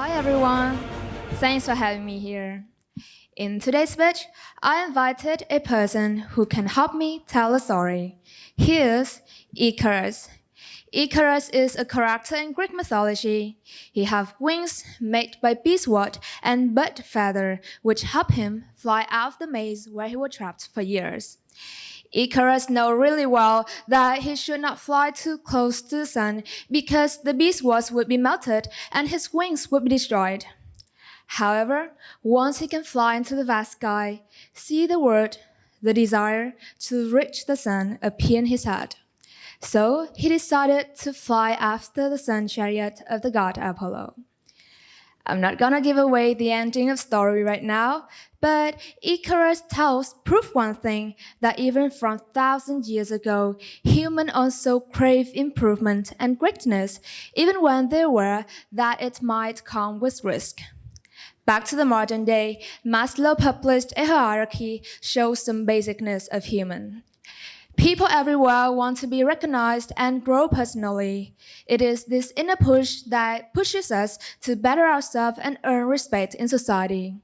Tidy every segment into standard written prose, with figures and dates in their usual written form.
Hi everyone, thanks for having me here. In today's speech, I invited a person who can help me tell a story. He is Icarus. Icarus is a character in Greek mythology. He has wings made by beeswax and bird feather, which help him fly out of the maze where he was trapped for years. Icarus knows really well that he should not fly too close to the sun because the beeswax would be melted and his wings would be destroyed. However, once he can fly into the vast sky, see the world, the desire to reach the sun appear in his head. So he decided to fly after the sun chariot of the god Apollo. I'm not gonna give away the ending of the story right now, but Icarus prove one thing, that even from 1,000 years ago, humans also crave improvement and greatness, even when they were that it might come with risk. Back to the modern day, Maslow published a hierarchy shows some basicness of human. People everywhere want to be recognized and grow personally. It is this inner push that pushes us to better ourselves and earn respect in society.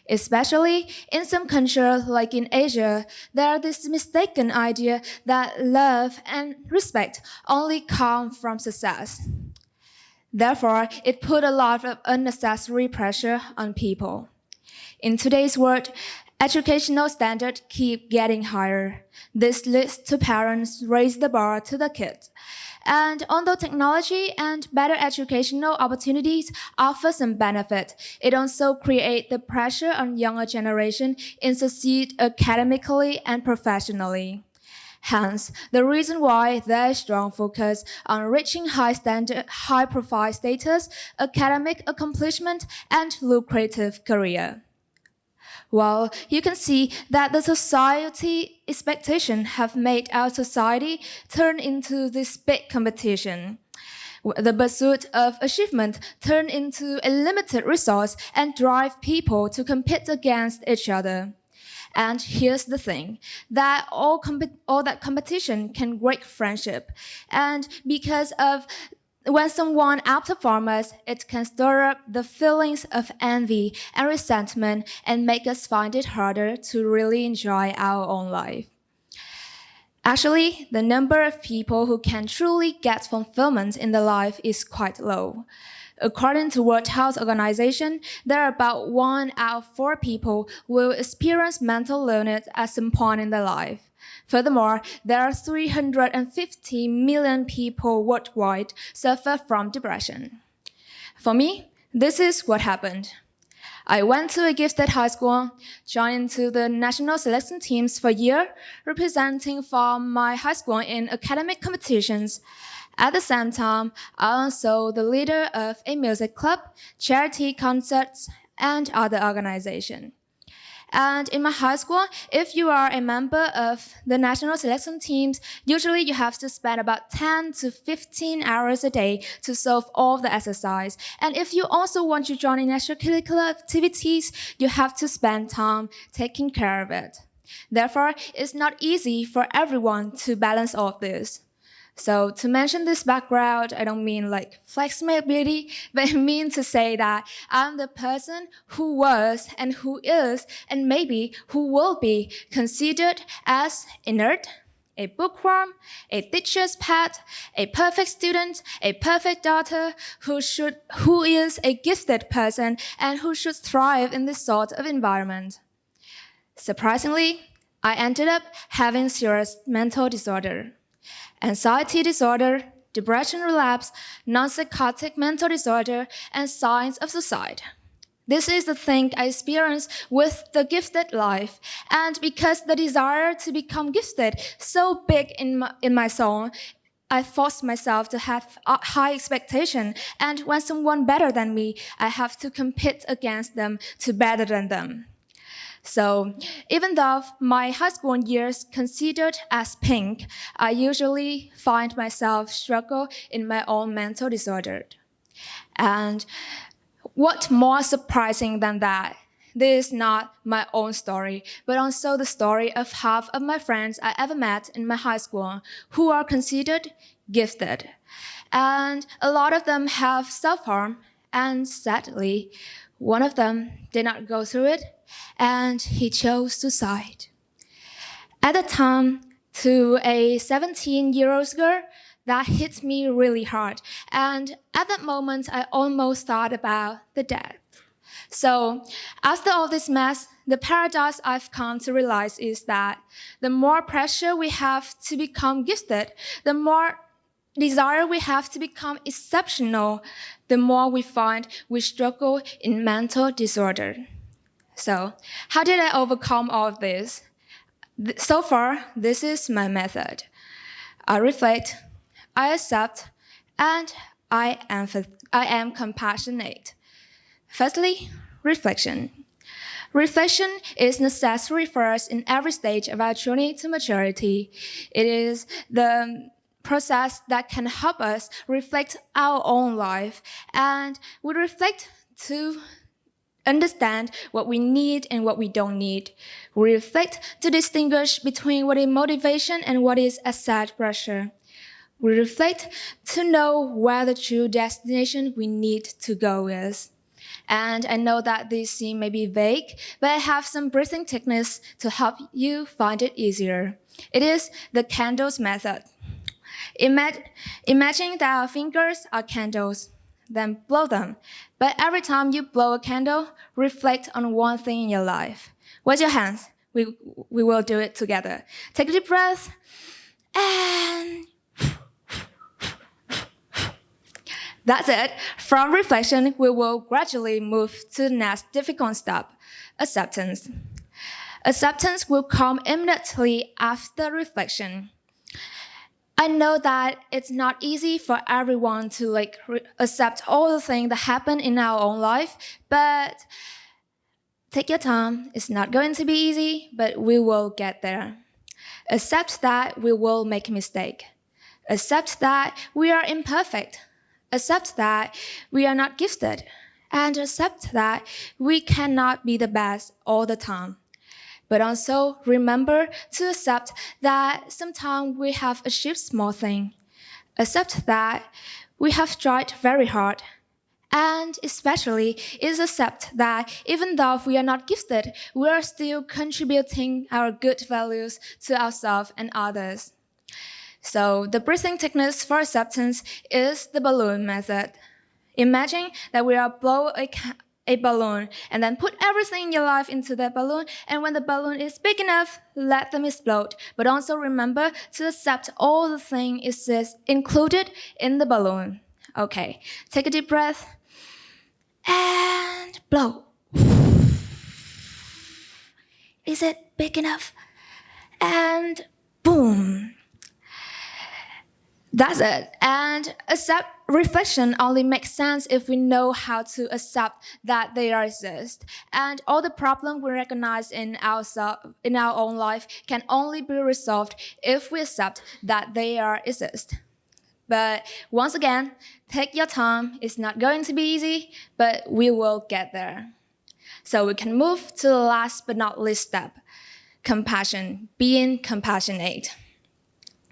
Especially in some countries like in Asia, there is this mistaken idea that love and respect only come from success. Therefore, it put a lot of unnecessary pressure on people. In today's world, educational standards keep getting higher. This leads to parents raise the bar to the kids. And although technology and better educational opportunities offer some benefit, it also creates the pressure on younger generation in succeed academically and professionally. Hence, the reason why there is strong focus on reaching high-profile status, academic accomplishment, and lucrative career. Well, you can see that the society expectations have made our society turn into this big competition. The pursuit of achievement turn into a limited resource and drive people to compete against each other. And here's the thing, that all that competition can break friendship. And because of when someone outperforms us, it can stir up the feelings of envy and resentment and make us find it harder to really enjoy our own life. Actually, the number of people who can truly get fulfillment in their life is quite low. According to World Health Organization, there are about 1 out of 4 people will experience mental illness at some point in their life. Furthermore, there are 350 million people worldwide suffer from depression. For me, this is what happened. I went to a gifted high school, joined into the national selection teams for a year, representing from my high school in academic competitions. At the same time, I was also the leader of a music club, charity concerts, and other organizations. And in my high school, if you are a member of the national selection teams, usually you have to spend about 10 to 15 hours a day to solve all the exercise. And if you also want to join in extracurricular activities, you have to spend time taking care of it. Therefore, it's not easy for everyone to balance all of this. So to mention this background, I don't mean like flex my ability, but I mean to say that I'm the person who was and who is and maybe who will be considered as a nerd, a bookworm, a teacher's pet, a perfect student, a perfect daughter, who is a gifted person and who should thrive in this sort of environment. Surprisingly, I ended up having serious mental disorder. Anxiety disorder, depression relapse, non-psychotic mental disorder, and signs of suicide. This is the thing I experienced with the gifted life. And because the desire to become gifted so big in my soul, I forced myself to have a high expectation. And when someone better than me, I have to compete against them to better than them. So even though my high school years considered as pink, I usually find myself struggle in my own mental disorder. And what more surprising than that? This is not my own story, but also the story of half of my friends I ever met in my high school who are considered gifted. And a lot of them have self-harm And sadly, one of them did not go through it, and he chose suicide. At the time, to a 17-year-old girl, that hit me really hard. And at that moment, I almost thought about the death. So after all this mess, the paradox I've come to realize is that the more pressure we have to become gifted, the more desire we have to become exceptional, the more we find we struggle in mental disorder. So how did I overcome all of this? So far, this is my method. I reflect, I accept, and I am compassionate. Firstly, reflection. Reflection is necessary for us in every stage of our journey to maturity. It is the process that can help us reflect our own life, and we reflect to understand what we need and what we don't need. We reflect to distinguish between what is motivation and what is aside pressure. We reflect to know where the true destination we need to go is. And I know that these seem maybe vague, but I have some breathing techniques to help you find it easier. It is the candles method. Imagine that our fingers are candles, then blow them. But every time you blow a candle, reflect on one thing in your life. Where's your hands? We will do it together. Take a deep breath, and that's it. From reflection, we will gradually move to the next difficult step, acceptance. Acceptance will come immediately after reflection. I know that it's not easy for everyone to accept all the things that happen in our own life, but take your time. It's not going to be easy, but we will get there. Accept that we will make a mistake. Accept that we are imperfect. Accept that we are not gifted. And accept that we cannot be the best all the time. But also remember to accept that sometimes we have achieved small things. Accept that we have tried very hard. And especially is accept that even though we are not gifted, we are still contributing our good values to ourselves and others. So the breathing technique for acceptance is the balloon method. Imagine that we are blowing a balloon and then put everything in your life into that balloon, and when the balloon is big enough, let them explode. But also remember to accept all the things included in the balloon. Okay, take a deep breath and blow. Is it big enough? And boom. That's it. And reflection only makes sense if we know how to accept that they exist. And all the problems we recognize in our own life can only be resolved if we accept that they exist. But once again, take your time. It's not going to be easy, but we will get there. So we can move to the last but not least step, compassion, being compassionate.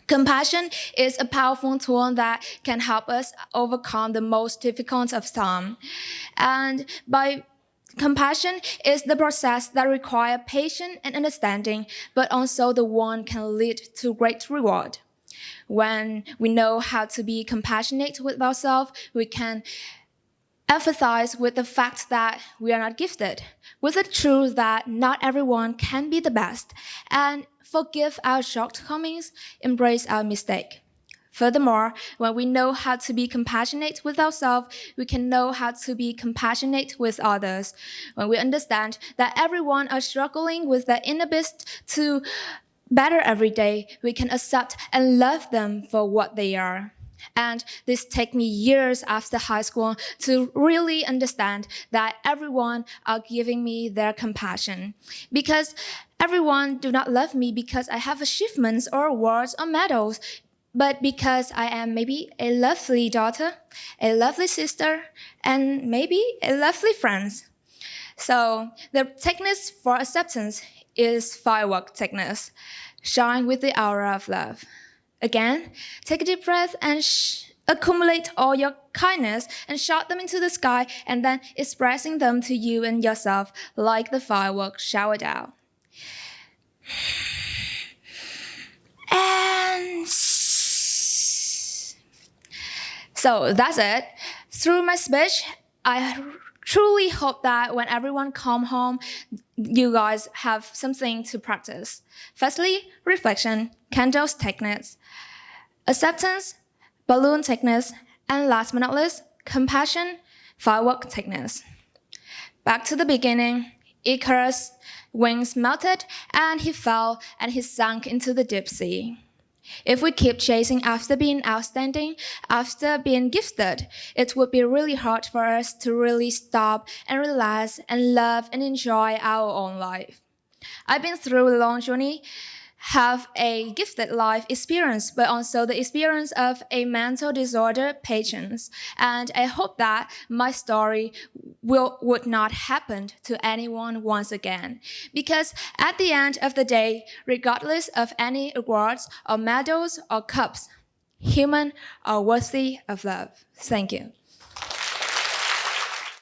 Compassion is a powerful tool that can help us overcome the most difficult of time. And compassion is the process that requires patience and understanding, but also the one can lead to great reward. When we know how to be compassionate with ourselves, we can empathize with the fact that we are not gifted, with the truth that not everyone can be the best, and forgive our shortcomings, embrace our mistake. Furthermore, when we know how to be compassionate with ourselves, we can know how to be compassionate with others. When we understand that everyone is struggling with their inner beast to better every day, we can accept and love them for what they are. And this took me years after high school to really understand that everyone are giving me their compassion. Because everyone do not love me because I have achievements or awards or medals, but because I am maybe a lovely daughter, a lovely sister, and maybe a lovely friend. So the technique for acceptance is firework technique. Shine with the aura of love. Again, take a deep breath and accumulate all your kindness and shout them into the sky and then expressing them to you and yourself like the fireworks shower down. And so that's it. Through my speech, I truly hope that when everyone come home, you guys have something to practice. Firstly, reflection, candles techniques, acceptance, balloon techniques, and last but not least, compassion, firework techniques. Back to the beginning, Icarus' wings melted and he fell and he sank into the deep sea. If we keep chasing after being outstanding, after being gifted, it would be really hard for us to really stop and relax and love and enjoy our own life. I've been through a long journey, have a gifted life experience, but also the experience of a mental disorder patient. And I hope that my story would not happen to anyone once again. Because at the end of the day, regardless of any awards or medals or cups, humans are worthy of love. Thank you.